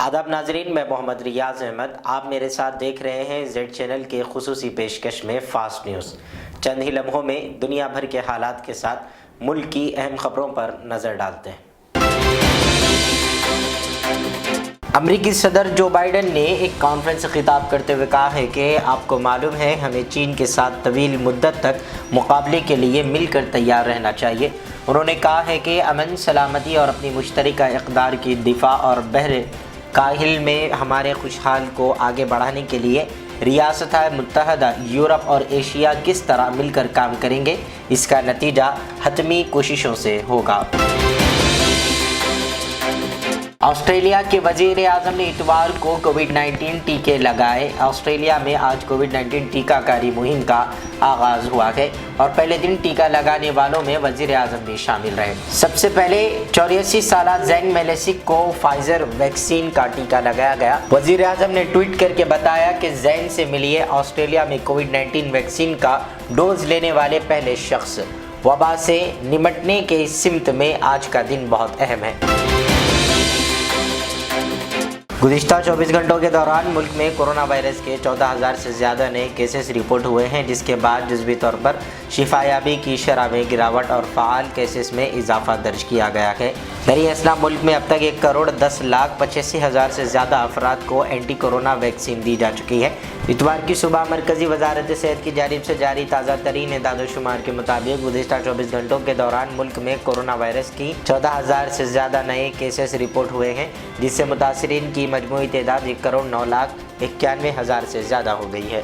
آداب ناظرین، میں محمد ریاض احمد، آپ میرے ساتھ دیکھ رہے ہیں زیڈ چینل کے خصوصی پیشکش میں فاسٹ نیوز۔ چند ہی لمحوں میں دنیا بھر کے حالات کے ساتھ ملک کی اہم خبروں پر نظر ڈالتے ہیں۔ امریکی صدر جو بائیڈن نے ایک کانفرنس سے خطاب کرتے ہوئے کہا ہے کہ آپ کو معلوم ہے ہمیں چین کے ساتھ طویل مدت تک مقابلے کے لیے مل کر تیار رہنا چاہیے۔ انہوں نے کہا ہے کہ امن، سلامتی اور اپنی مشترکہ اقدار کی دفاع اور بحر کاہل میں ہمارے خوشحال کو آگے بڑھانے کے لیے ریاستہائے متحدہ یورپ اور ایشیا کس طرح مل کر کام کریں گے، اس کا نتیجہ حتمی کوششوں سے ہوگا۔ آسٹریلیا کے وزیر اعظم نے اتوار کو کووڈ-19 ٹیکے لگائے۔ آسٹریلیا میں آج کووڈ-19 ٹیکہ کاری مہم کا آغاز ہوا ہے اور پہلے دن ٹیکہ لگانے والوں میں وزیر اعظم بھی شامل رہے۔ سب سے پہلے 84 سالہ زینگ میلیسک کو فائزر ویکسین کا ٹیکہ لگایا گیا۔ وزیر اعظم نے ٹویٹ کر کے بتایا کہ زین سے ملیے آسٹریلیا میں کووڈ-19 ویکسین کا ڈوز لینے والے پہلے شخص۔ وبا سے نمٹنے کے اس سمت میں آج کا دن بہت اہم ہے۔ گزشتہ 24 گھنٹوں کے دوران ملک میں کورونا وائرس کے 14,000 سے زیادہ نئے کیسز رپورٹ ہوئے ہیں، جس کے بعد جزوی طور پر شفا یابی کی شرح میں گراوٹ اور فعال کیسز میں اضافہ درج کیا گیا ہے۔ دریں اصلاح ملک میں اب تک 1,10,85,000 سے زیادہ افراد کو اینٹی کورونا ویکسین دی جا چکی ہے۔ اتوار کی صبح مرکزی وزارت صحت کی جانب سے جاری تازہ ترین اعداد و شمار کے مطابق گزشتہ 24 گھنٹوں کے دوران ملک میں کورونا وائرس کی 14,000 سے زیادہ نئے کیسز رپورٹ ہوئے ہیں، جس سے متاثرین کی مجموعی تعداد 1,09,91,000 سے زیادہ ہو گئی ہے۔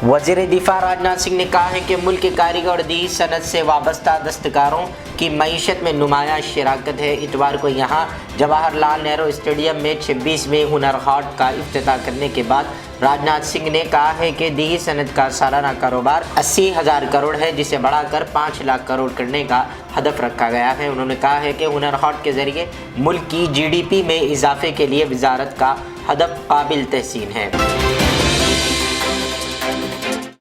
وزیر دفاع راجناتھ سنگھ نے کہا ہے کہ ملک کے کاریگر دی صنعت سے وابستہ دستکاروں کی معیشت میں نمایاں شراکت ہے۔ اتوار کو یہاں جواہر لال نہرو اسٹیڈیم میں 26ویں ہنر ہاٹ کا افتتاح کرنے کے بعد راجناتھ سنگھ نے کہا ہے کہ دیہی صنعت کا سالانہ کاروبار 80,000 کروڑ ہے، جسے بڑھا کر 5 لاکھ کروڑ کرنے کا ہدف رکھا گیا ہے۔ انہوں نے کہا ہے کہ ہنر ہاٹ کے ذریعے ملک کی GDP میں اضافے کے لیے وزارت کا ہدف قابل تحسین ہے۔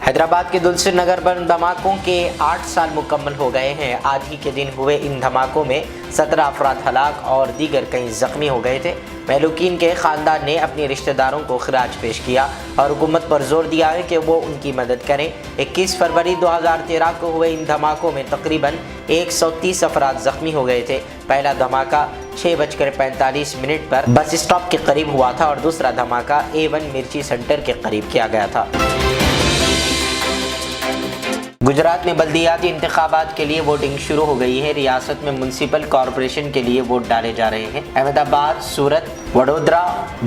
حیدرآباد کے دلسر نگر پر دھماکوں کے 8 سال مکمل ہو گئے ہیں۔ آج ہی کے دن ہوئے ان دھماکوں میں 17 افراد ہلاک اور دیگر کئی زخمی ہو گئے تھے۔ مہلوکین کے خاندان نے اپنے رشتہ داروں کو خراج پیش کیا اور حکومت پر زور دیا ہے کہ وہ ان کی مدد کریں۔ 21 فروری 2013 کو ہوئے ان دھماکوں میں تقریباً 130 افراد زخمی ہو گئے تھے۔ پہلا دھماکہ 6:45 پر بس اسٹاپ کے قریب ہوا تھا اور دوسرا دھماکہ A1 مرچی سینٹر کے قریب کیا گیا تھا۔ گجرات میں بلدیاتی انتخابات کے لیے ووٹنگ شروع ہو گئی ہے۔ ریاست میں میونسپل کارپوریشن کے لیے ووٹ ڈالے جا رہے ہیں۔ احمد آباد، سورت، وڈودرا،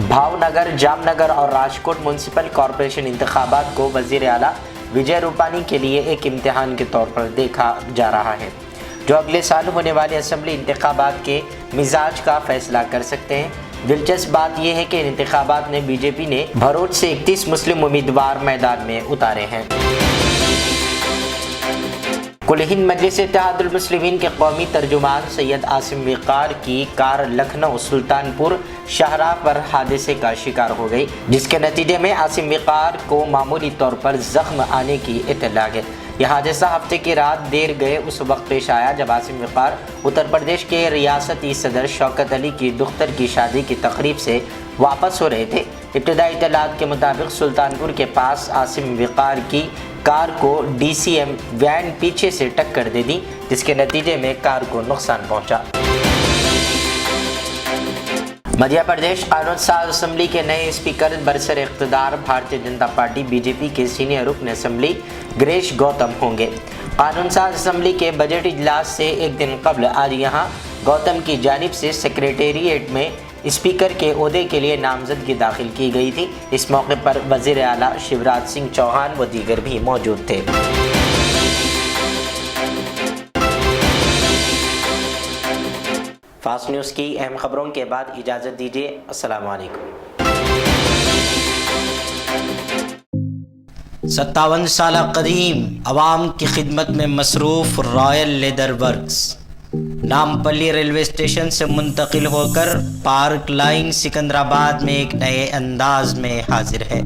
بھاؤ نگر، جام نگر اور راجکوٹ میونسپل کارپوریشن انتخابات کو وزیر اعلیٰ وجے روپانی کے لیے ایک امتحان کے طور پر دیکھا جا رہا ہے، جو اگلے سال ہونے والے اسمبلی انتخابات کے مزاج کا فیصلہ کر سکتے ہیں۔ دلچسپ بات یہ ہے کہ ان انتخابات میں BJP نے بھروچ سے 31 مسلم امیدوار میدان میں اتارے ہیں۔ کل ہند مجلس اتحاد المسلمین کے قومی ترجمان سید عاصم وقار کی کار لکھنؤ سلطان پور شاہراہ پر حادثے کا شکار ہو گئی، جس کے نتیجے میں عاصم وقار کو معمولی طور پر زخم آنے کی اطلاع ہے۔ یہ حادثہ ہفتے کی رات دیر گئے اس وقت پیش آیا جب عاصم وقار اتر پردیش کے ریاستی صدر شوکت علی کی دختر کی شادی کی تقریب سے واپس ہو رہے تھے۔ ابتدائی اطلاعات کے مطابق سلطان پور کے پاس عاصم وقار کی کار کو DCM وین پیچھے سے ٹکر دے دی، جس کے نتیجے میں کار کو نقصان پہنچا۔ مدھیہ پردیش قانون ساز اسمبلی کے نئے اسپیکر برسر اقتدار بھارتیہ جنتا پارٹی BJP کے سینئر رکن اسمبلی گریش گوتم ہوں گے۔ قانون ساز اسمبلی کے بجٹ اجلاس سے ایک دن قبل آج یہاں گوتم کی جانب سے سیکریٹریٹ میں اسپیکر کے عہدے کے لیے نامزدگی داخل کی گئی تھی۔ اس موقع پر وزیر اعلیٰ شیوراج سنگھ چوہان و دیگر بھی موجود تھے۔ فاسٹ نیوز کی اہم خبروں کے بعد اجازت دیجیے۔ السلام علیکم۔ 57 سالہ قدیم عوام کی خدمت میں مصروف Royal leather works Nampally railway station سے منتقل ہو کر پارک لائن سکندرآباد میں ایک نئے انداز میں حاضر ہے۔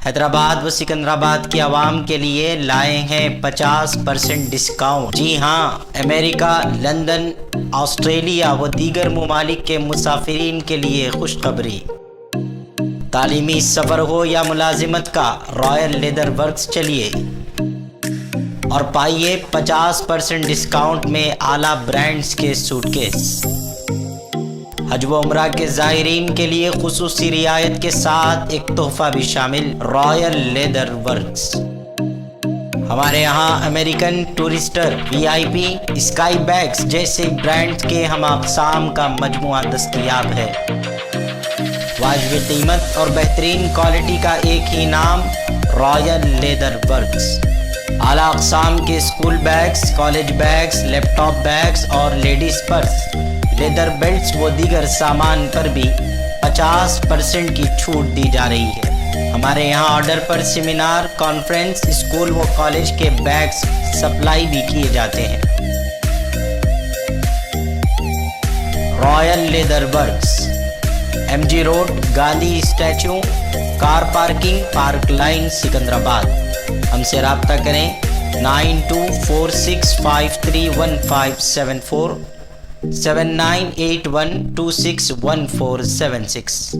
حیدرآباد و سکندرآباد کی عوام کے لیے لائے ہیں 50% ڈسکاؤنٹ۔ جی ہاں، امریکہ، لندن، آسٹریلیا و دیگر ممالک کے مسافرین کے لیے خوشخبری۔ تعلیمی سفر ہو یا ملازمت کا، رائل لیدر ورکس چلیے اور پائیے 50% ڈسکاؤنٹ میں اعلیٰ برانڈز کے سوٹ کیس۔ حج و عمرہ کے زائرین کے لیے خصوصی رعایت کے ساتھ ایک تحفہ بھی شامل، رائل لیدر ورکس۔ ہمارے یہاں American Tourister, VIP، sky bags جیسے برانڈ کے ہم اقسام کا مجموعہ دستیاب ہے۔ واجب قیمت اور بہترین کوالٹی کا ایک ہی نام، رائل لیدر ورکس۔ اعلیٰ اقسام کے اسکول بیگز، کالج بیگز، لیپ ٹاپ بیگز اور لیڈیز پرس، لیدر بیلٹس و دیگر سامان پر بھی 50% کی چھوٹ دی جا رہی ہے۔ ہمارے یہاں آرڈر پر سیمینار، کانفرنس، اسکول و کالج کے بیگز سپلائی بھی کیے جاتے ہیں۔ Royal leather works, MG road, Gandhi statue, car parking, park lane, Secunderabad. ہم سے رابطہ کریں 9246531574 7981261476۔